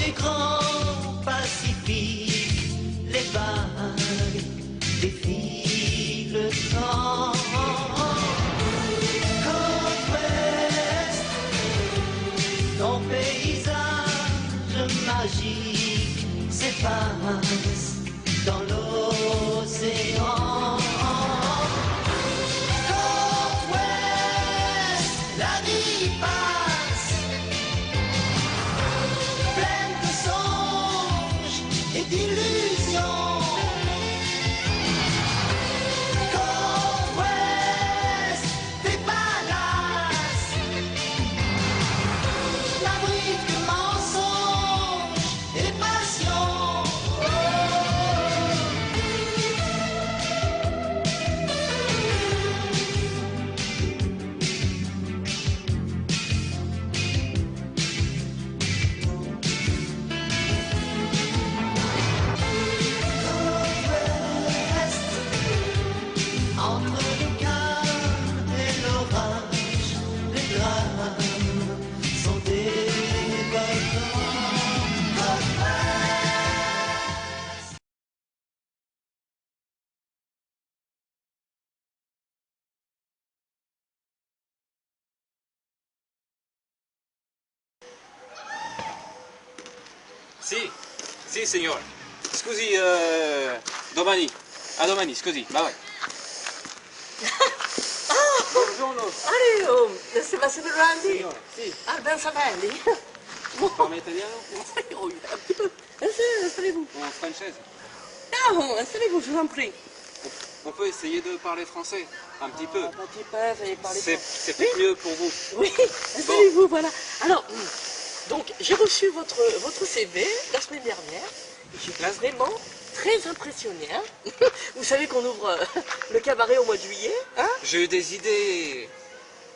les grands pacifiques, les vagues défient le temps. Côte ouest, ton paysage magique s'efface dans l'océan. Côte ouest, la vie passe, pleine de songes et d'illusions. Côte ouest, des palaces, n'abrite que mensonges et passions. Entre le calme et l'orage, les drames sont débattants. Côte ouest. Sì, signore. Scusi, domani. A domani, scusi, vai. Buongiorno. Allez, Sébastien Randy. Signore, sì. Albin Savelli. Parla italiano? Oui, un petit peu. Installez-vous. Ou en français? Non, installez-vous, je vous en prie. On peut essayer de parler français, un petit peu. Un petit peu, veuillez parler C'est peut-être mieux pour vous. Oui, installez-vous, voilà. Alors, donc, j'ai reçu votre CV la semaine dernière. Et j'étais vraiment très impressionné. Hein. Vous savez qu'on ouvre le cabaret au mois de juillet. Hein. J'ai eu des idées.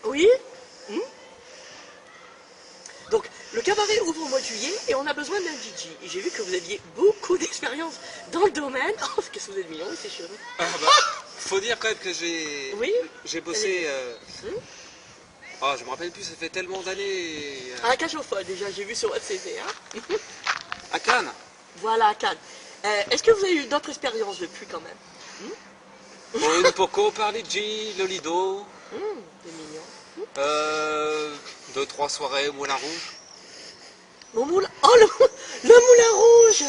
Oui. Donc, le cabaret ouvre au mois de juillet et on a besoin d'un DJ. Et j'ai vu que vous aviez beaucoup d'expérience dans le domaine. Oh, qu'est-ce que vous êtes mignon, c'est chéri. Ah bah, faut dire quand même que j'ai bossé. Ah, je me rappelle plus, ça fait tellement d'années. À la cage aux folles, déjà, j'ai vu sur votre CV. Hein. À Cannes. Voilà, à Cannes. Est-ce que vous avez eu d'autres expériences depuis quand même? Un poco Parigi, le Lido. C'est mignon. 2-3 soirées au Moulin Rouge. Mon moulin. Oh, le moulin rouge.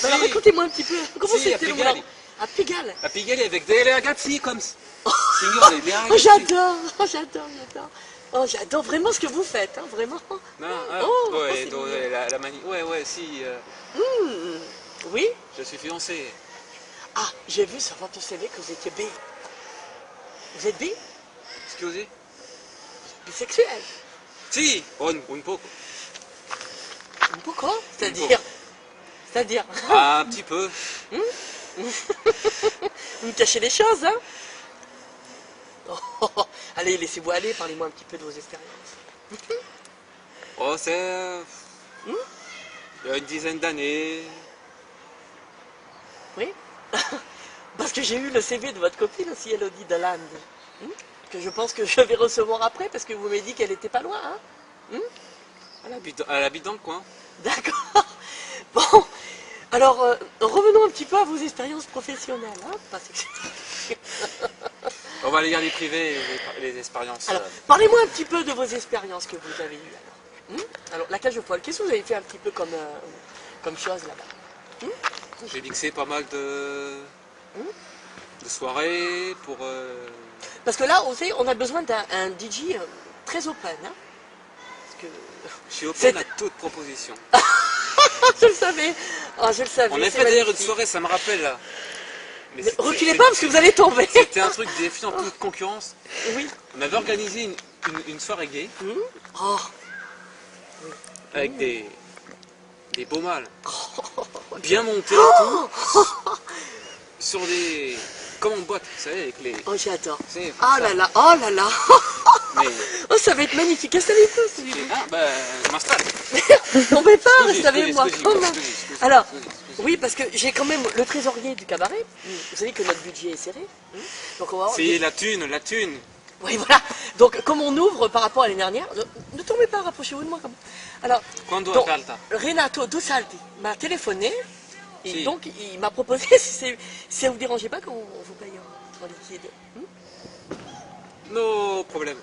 Alors, racontez-moi un petit peu. Comment Si, c'était le moulin rouge? À Pigalle. À Pigalle avec des ragazzi comme ça. Signore, les Oh, j'adore. Oh, j'adore. Oh, j'adore vraiment ce que vous faites, hein, vraiment. Non, Oh, ouais, c'est donc, mignon. la manie. Ouais, si. Oui. Je suis fiancé. Ah, j'ai vu sur votre CV que vous étiez bi. Vous êtes bi? Excusez. Bisexuel. Si, un poco. Pourquoi? C'est-à-dire Ah, un petit peu. Vous me cachez des choses, hein? Oh, allez, laissez-vous aller, parlez-moi un petit peu de vos expériences. Oh, c'est. Il y a une dizaine d'années. Oui. Parce que j'ai eu le CV de votre copine aussi, Elodie Deland. Que je pense que je vais recevoir après, parce que vous m'avez dit qu'elle était pas loin, hein? Elle habite dans le coin. D'accord. Bon, alors, revenons un petit peu à vos expériences professionnelles, hein? Pas sexuelles. On va aller garder privé les expériences. Alors, parlez-moi un petit peu de vos expériences que vous avez eues, alors. Alors, la cage aux folles, qu'est-ce que vous avez fait un petit peu comme chose là-bas? J'ai mixé pas mal de soirées pour. Parce que là, on a besoin d'un DJ très open, hein? Parce que... Je suis open à toute proposition. Je le savais. Oh, je le savais. On a fait d'ailleurs une soirée, ça me rappelle là. Mais reculez pas parce que vous allez tomber. C'était un truc défiant, toute concurrence. Oui. On avait organisé une soirée gay Oh. avec des beaux mâles. Bien montés et tout. Sur des. Comme en boîte, vous savez, avec les. Oh, j'adore. C'est Oh ça. là là, oh là là. Mais. Oh, ça va être magnifique. Installez-vous, s'il vous plaît. Ah, bah, je m'installe. Tombez pas, Scusi, restez avec moi. scusi, Comment scusi. Alors, oui, parce que j'ai quand même le trésorier du cabaret. Vous savez que notre budget est serré. Donc on va avoir... C'est la thune, la thune. Oui, voilà. Donc, comme on ouvre par rapport à l'année dernière, ne tombez pas, rapprochez-vous de moi. Alors, Quando donc, è falta? Renato Dusaldi m'a téléphoné et Si. donc il m'a proposé, si ça vous dérangeait pas qu'on vous paye en liquide. No problème.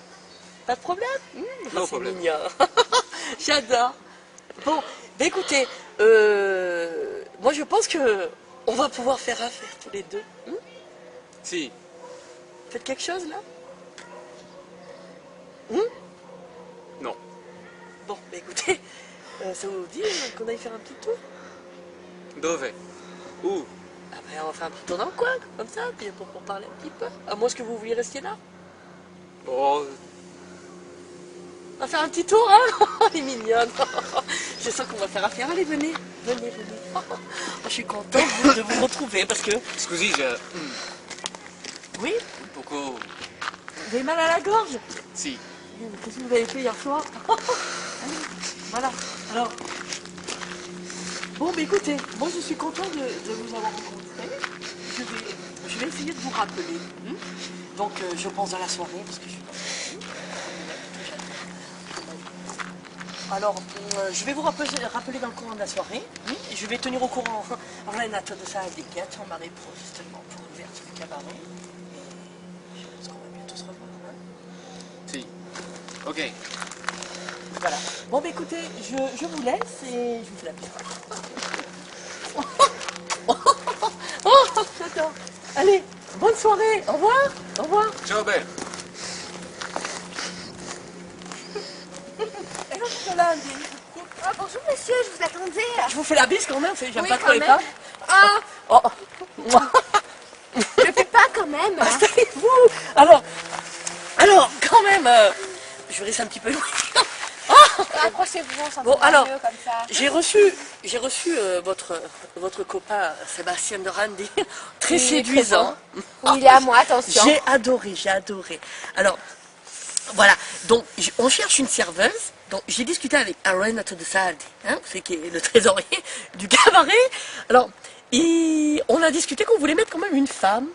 Pas de problème No c'est problème. mignon. J'adore. Bon, bah écoutez, moi je pense que on va pouvoir faire affaire tous les deux. Si. Faites quelque chose là? Non. Bon, bah écoutez, ça vous dit qu'on aille faire un petit tour? Dove? Où? Ah ben on va faire un petit tour dans le coin, comme ça, puis pour parler un petit peu. À moins que vous vouliez rester là? Oh, On va faire un petit tour, hein? Elle est mignonne. Je sens qu'on va faire affaire. Allez, venez, venez, venez. Je suis contente de vous retrouver parce que... scusi, j'ai Oui, un poco... vous avez mal à la gorge? Si. Qu'est-ce que vous avez fait hier soir? Allez, voilà. Alors, bon, mais écoutez, moi je suis contente de vous avoir rencontré. Je vais essayer de vous rappeler. Donc, je pense dans la soirée parce que je suis pas... Alors, je vais vous rappeler dans le courant de la soirée. Je vais tenir au courant Renato de sa déquête en marée pro justement pour l'ouverture du cabaret. Et je pense qu'on va bientôt se revoir. Si. Ok. Voilà. Bon, bah écoutez, je vous laisse et je vous fais la bise. Oh, j'adore. Allez, bonne soirée. Au revoir. Au revoir. Ciao, belle. Ah, bonjour monsieur, je vous attendais. Je vous fais la bise quand même, j'aime Oui, pas trop quand les même. femmes. Ah, Oh. je ne fais pas quand même. Installez-vous. Alors, quand même, je vais rester un petit peu loin. Approchez-vous, on s'entend Bon, alors, mieux comme ça. J'ai reçu votre copain Sébastien de Randy, très Oui, séduisant. Oui, il est à moi, attention. J'ai adoré, j'ai adoré. Alors, voilà, donc on cherche une serveuse. Donc j'ai discuté avec Renato de Saldi, c'est qui est le trésorier du cabaret. Alors, et on a discuté qu'on voulait mettre quand même une femme,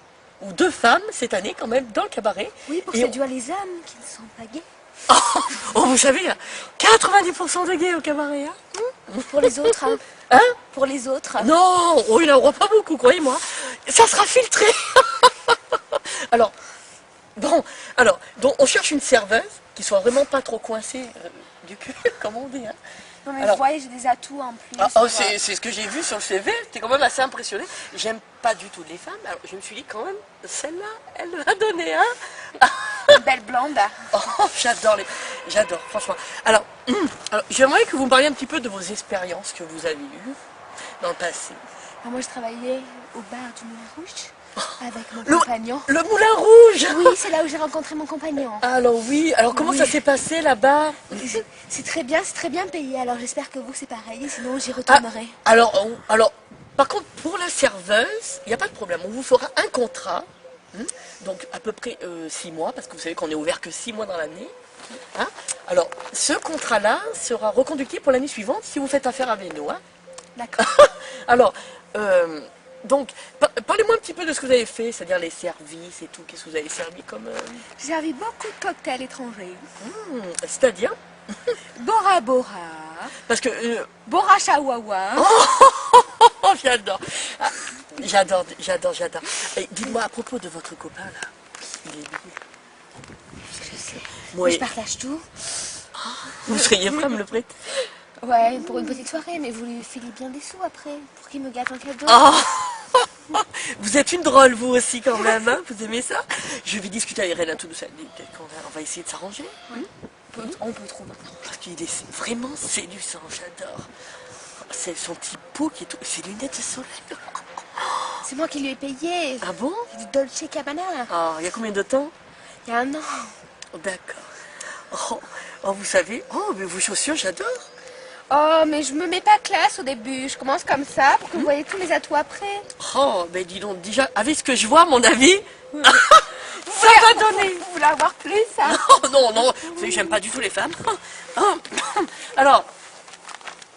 ou deux femmes cette année quand même, dans le cabaret. Oui, pour Et séduire les hommes qui ne sont pas gays. Oh, vous savez, il y a 90% de gays au cabaret. Pour les autres, hein. Hein? Pour les autres. Non, oh, il n'en aura pas beaucoup, croyez-moi. Ça sera filtré. Alors, bon, donc on cherche une serveuse qui soit vraiment pas trop coincée du cul, comme on dit. Non, mais Alors- vous voyez, j'ai des atouts en plus. C'est ce que j'ai vu sur le CV, j'étais quand même assez impressionnée. J'aime pas du tout les femmes, alors je me suis dit quand même, celle-là, elle va donner, hein. Une belle blonde. Oh, j'adore, franchement. Alors, j'aimerais que vous me parliez un petit peu de vos expériences que vous avez eues dans le passé. Ah, moi, je travaillais au bar du Moulin Rouge avec mon Le- compagnon. Le Moulin Rouge. Oui, c'est là où j'ai rencontré mon compagnon. Alors oui, alors comment Oui. ça s'est passé là-bas? C'est très bien payé. Alors, j'espère que vous, c'est pareil. Sinon, j'y retournerai. Alors, par contre, pour la serveuse, il n'y a pas de problème. On vous fera un contrat, donc à peu près 6 mois, parce que vous savez qu'on est ouvert que 6 mois dans l'année. Alors, ce contrat-là sera reconductible pour l'année suivante si vous faites affaire avec nous. D'accord. Alors, donc, parlez-moi un petit peu de ce que vous avez fait, c'est-à-dire les services et tout. Qu'est-ce que vous avez servi comme... J'ai servi beaucoup de cocktails étrangers. c'est-à-dire, Bora Bora. parce que... Bora Chawawa. Oh, j'adore. Ah, j'adore. Et dites-moi à propos de votre copain là. Il est bien. Je sais. Moi, Je partage tout. vous seriez prêt à me le prêter? Ouais, pour une petite soirée, mais vous lui filez bien des sous après, pour qu'il me gâte en cadeau. Oh vous êtes une drôle vous aussi quand même, hein? Vous aimez ça? Je vais discuter avec Renato de Saldi, peut-être qu'on va essayer de s'arranger. On peut trouver. Parce qu'il est vraiment séduisant, j'adore. C'est son petit pot qui est tout... Ses lunettes de soleil. C'est moi qui lui ai payé. Ah bon? Du Dolce Gabbana. Ah, il y a combien de temps? Il y a 1 an. D'accord. Oh, vous savez, mais vos chaussures, j'adore. Oh, mais je me mets pas classe au début. Je commence comme ça pour que vous voyez tous mes atouts après. Oh, mais dis donc, déjà, avec ce que je vois, à mon avis, ça va donner. Vous voulez avoir plus, hein? Non, vous savez, j'aime pas du tout les femmes. Alors,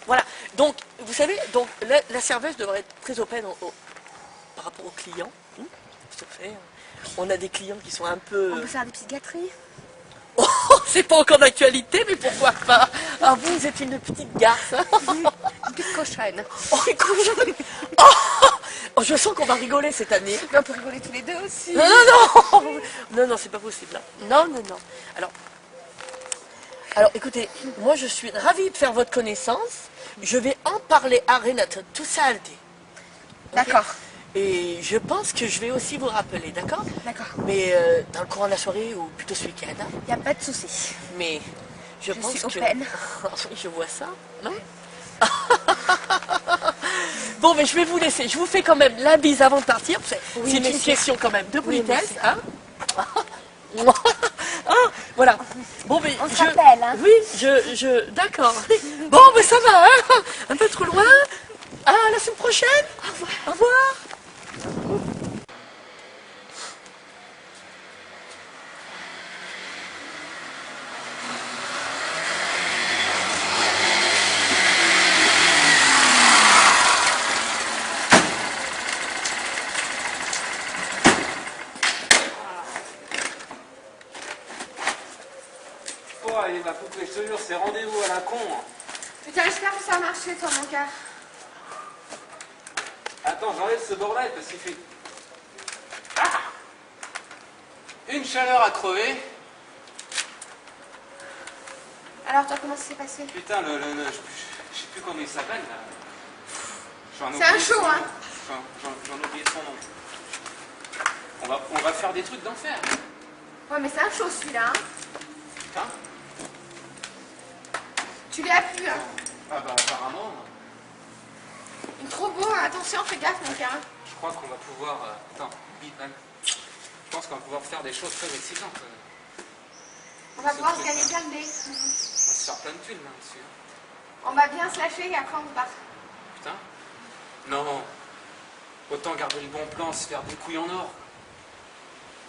voilà. Donc, vous savez, donc la serveuse devrait être très open par rapport aux clients. Vous savez, on a des clients qui sont un peu... On peut faire des petites gâteries. Oh, c'est pas encore d'actualité, mais pourquoi pas? Ah, vous êtes une petite garce. Une petite cochonne. Oh, écoute, oh, je sens qu'on va rigoler cette année. Mais on peut rigoler tous les deux aussi. Non, non, non. Non, non, c'est pas possible. Non, non, non. Alors, écoutez, moi je suis ravie de faire votre connaissance. Je vais en parler à Renate tout ça. D'accord. Et je pense que je vais aussi vous rappeler, d'accord? D'accord. Mais dans le courant de la soirée ou plutôt ce week-end. Hein. Il n'y a pas de souci. Mais je pense suis que... open. Oui, je vois ça, non? Bon, mais je vais vous laisser. Je vous fais quand même la bise avant de partir. C'est une merci. question quand même de Oui, politesse. merci. Hein. Ah, voilà. Bon, mais On se rappelle, hein. Oui, d'accord. Bon, mais ça va, hein. Un peu trop loin. À la semaine prochaine. Au revoir. Au revoir. Oh, allez, ma poupée, je te jure, c'est rendez-vous à la con. Putain, j'espère que ça a marché, toi, mon cœur. Attends, j'enlève ce bordel parce qu'il fait... Ah, une chaleur à crever. Alors, toi, comment ça s'est passé? Putain, je sais plus comment il s'appelle là. J'en ai C'est un oublié show, son nom. hein. J'en ai oublié son nom. On va faire des trucs d'enfer. Ouais, mais c'est un show, celui-là, hein. Putain. Tu l'as plu, hein. Ah bah apparemment, Il est trop beau, hein. Attention, fais gaffe, mon cœur. je crois qu'on va pouvoir... Attends, bip, hein. Je pense qu'on va pouvoir faire des choses très excitantes. On va pouvoir se gagner plein de dés. On va se faire plein de thunes là-dessus. On va bien se lâcher et après, on part. Putain. Non. Autant garder le bon plan, se faire des couilles en or.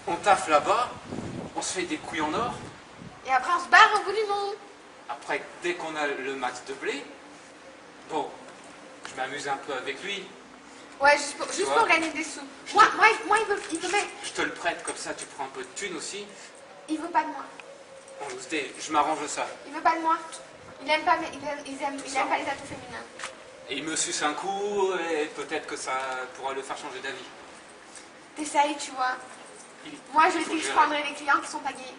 On taffe là-bas, on se fait des couilles en or. Et après, on se barre au bout du monde. Après, dès qu'on a le max de blé, bon, je m'amuse un peu avec lui. Ouais, juste vois. pour gagner des sous. Moi, il veut même... Je te le prête comme ça, tu prends un peu de thunes aussi. Il veut pas de moi. Bon, je m'arrange ça. Il veut pas de moi. Il aime pas, il aime pas les atouts féminins. Et il me suce un coup, et peut-être que ça pourra le faire changer d'avis. T'essayes, tu vois. Il- Moi, il faut je gérer. prendrai les clients qui sont pas gays.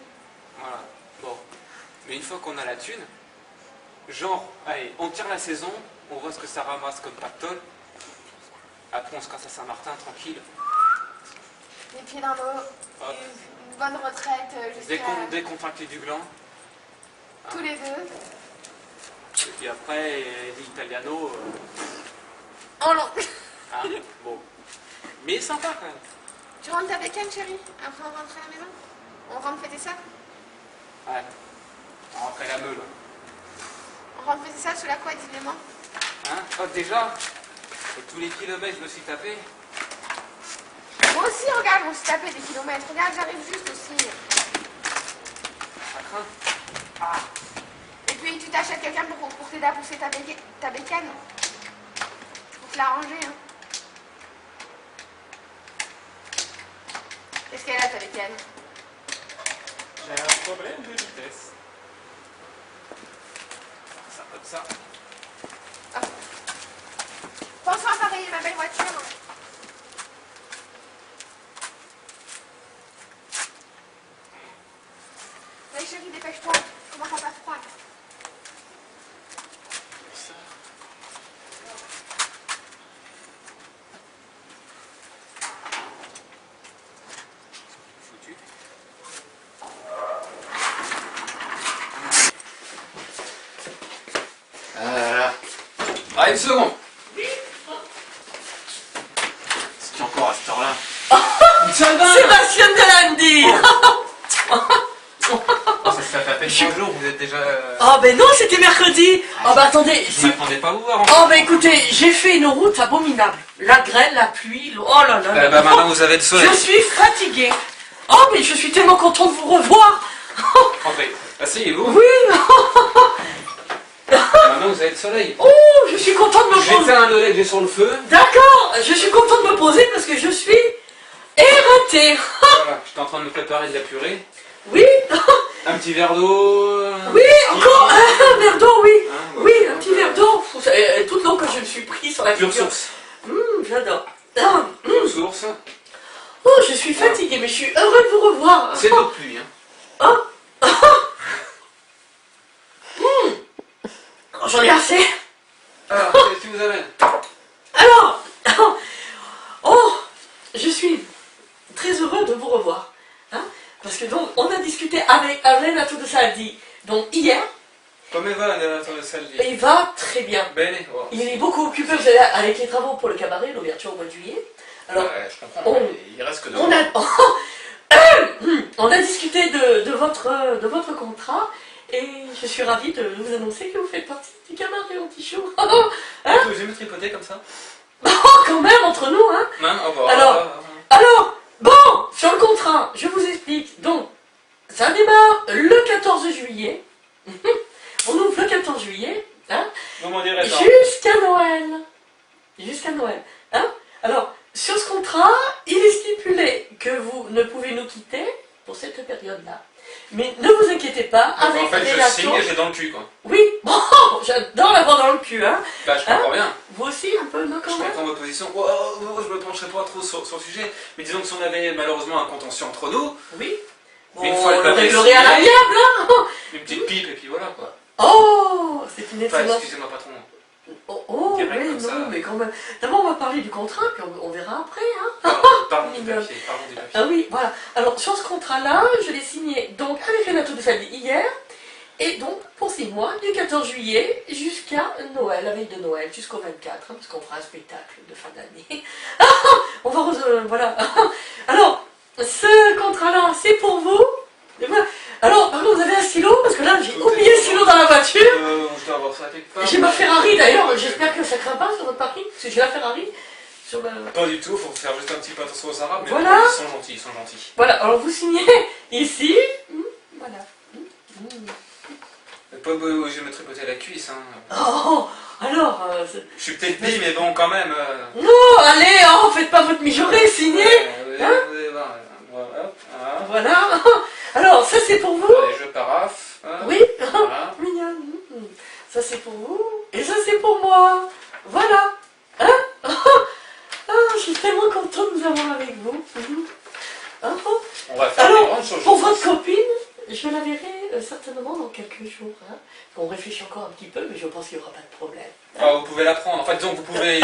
Voilà, bon. Mais une fois qu'on a la thune, genre, allez, on tire la saison, on voit ce que ça ramasse comme pactole. Après, on se casse à Saint-Martin, tranquille. Les pieds dans l'eau, Hop. une bonne retraite Dès qu'on traque les du gland. tous les deux. Et puis après, l'italiano. Oh non. Hein, bon. Mais sympa quand même. Tu rentres avec elle, chérie? Après, on rentre à la maison? On rentre fêter ça? Ouais. Après la meule. On rentre fêter ça sous la couette, évidemment. Hein? Oh, déjà, et tous les kilomètres, je me suis tapé. Moi aussi, regarde, on s'est tapé des kilomètres. Regarde, j'arrive juste aussi. Ça craint. Ah. Et puis, tu t'achètes quelqu'un pour t'aider à pousser ta bécane. Pour te l'arranger, hein. Qu'est-ce qu'elle a, ta bécane? J'ai un problème de vitesse. Ça, comme ça. Pense à appareiller ma belle voiture. Allez, chérie, dépêche-toi. Je commence à faire froid. Ça. Foutu. Ah, une seconde. C'est encore à cette heure-là. Sébastien Delandi. Ça fait à peine 3 jours, vous êtes déjà... Oh, ben non, c'était mercredi. Oh, bah attendez. Je m'attendais pas à vous voir. Oh, bah écoutez, j'ai fait une route abominable. La grêle, la pluie, oh là là. Bah maintenant vous avez le soleil. Je suis fatiguée. Oh, mais je suis tellement contente de vous revoir. Entrez, asseyez-vous. Oui. Maintenant vous avez le soleil. Oh, je suis contente de me Je vais poser. faire un lait que j'ai sur le feu. D'accord, je suis contente de me poser parce que je suis éreintée. Voilà, j'étais en train de me préparer de la purée. Oui. Un petit verre d'eau. Oui, encore un verre d'eau, oui. Hein, Oui, ouais, un petit ouais. verre d'eau. Toute l'eau que je me suis pris sur la Pure figure. source. J'adore. Ah, Pure source. oh, je suis fatiguée, mais je suis heureux de vous revoir. C'est de l'eau de pluie. Hein. Oh. J'en ai assez. Alors, qu'est-ce que tu nous amènes? Alors, oh, je suis très heureux de vous revoir. Hein, parce que donc, on a discuté avec Renato de Saldi, donc hier, Come va la Saldi? et il va très bien. Bene. Oh. Il est beaucoup occupé, vous savez, avec les travaux pour le cabaret, l'ouverture au mois de juillet. Alors, Ouais, je comprends, on- mais il reste que deux on mois. on a discuté de votre contrat, et je suis ravie de vous annoncer que vous faites partie du cabaret anti-show. Tu veux jamais tripoter comme ça? Quand même, entre nous, hein. Non, oh, bah, Alors, Alors, bon, sur le contrat, je vous explique. Donc, ça démarre le 14 juillet. On ouvre le 14 juillet, hein, vous m'en direz pas. jusqu'à Noël. Jusqu'à Noël. Hein. Alors, sur ce contrat, il est stipulé que vous ne pouvez nous quitter pour cette période-là. Mais ne vous inquiétez pas, avec En fait, je Renato- signe et j'ai dans le cul, quoi. Oui, bon, j'adore l'avoir dans le cul, hein. Là, je comprends bien. Vous aussi, un peu, non, Je quand même. comprends votre position. Oh, je me pencherai pas trop sur le sujet. Mais disons que si on avait malheureusement un contentieux entre nous, Oui. Bon, Une fois le on le papier réglerait à signé. l'amiable, hein. une petite pipe et puis voilà, quoi. Oh, c'est une Enfin, excellente. excusez-moi, patron. Oh, oui, Direct comme non, ça. mais quand même. D'abord, on va parler du contrat, puis on verra après, hein. Pardon du Mignonne. papier, pardon du papier. Ah oui, voilà. Alors, sur ce contrat-là, je l'ai signé donc avec Renato de Saldi hier, et donc pour 6 mois, du 14 juillet jusqu'à Noël, la veille de Noël, jusqu'au 24, hein, parce qu'on fera un spectacle de fin d'année. On va. Voilà. Alors, ce contrat-là, c'est pour vous. Et voilà. Alors, par contre, vous avez un stylo, parce que là, j'ai Tout oublié est le stylo dans la voiture. Je dois avoir ça quelque part. J'ai ma Ferrari d'ailleurs, j'espère que ça craint pas sur votre parking, parce que j'ai la Ferrari sur le... Pas du tout, faut faire juste un petit peu attention aux arabes, mais Voilà. ils sont gentils, ils sont gentils. Voilà, alors vous signez ici, voilà. Pas beau, je vais me tripoter la cuisse, hein. Oh, alors... Je suis peut-être dit, mais bon, quand même. Non, allez, oh, faites pas votre mijaurée, signez. Hein Voilà. Voilà. Alors, ça c'est pour vous. Allez, je paraffe. Hein. Oui, Voilà. mignonne. Ça c'est pour vous, et ça c'est pour moi. Voilà. Hein. Ah, je suis tellement contente de vous avoir avec vous. Hein. On va faire Alors, des grandes choses. pour je votre pense. copine, je la verrai certainement dans quelques jours. Hein. On réfléchit encore un petit peu, mais je pense qu'il n'y aura pas de problème. Ah, vous pouvez l'apprendre. En fait, disons que vous pouvez.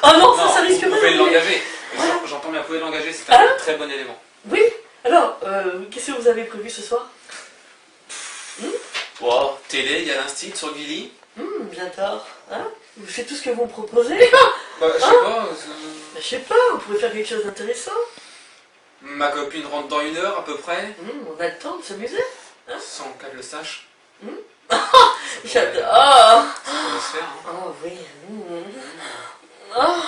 Oh non, ça risque vous pas pouvez de- l'engager. Voilà. J'entends bien, vous pouvez l'engager, c'est Hein un très bon élément. Oui. Alors, qu'est-ce que vous avez prévu ce soir? Wow, télé, il y a l'instit sur Gilly. J'adore. Hein, vous faites tout ce que vous me proposez. Bah, je sais pas. Je sais pas, vous pouvez faire quelque chose d'intéressant. Ma copine rentre dans 1 heure à peu près, On a le temps de s'amuser. sans qu'elle le sache. J'adore. Ça pourrait se faire. Hein. Oh oui. Oh.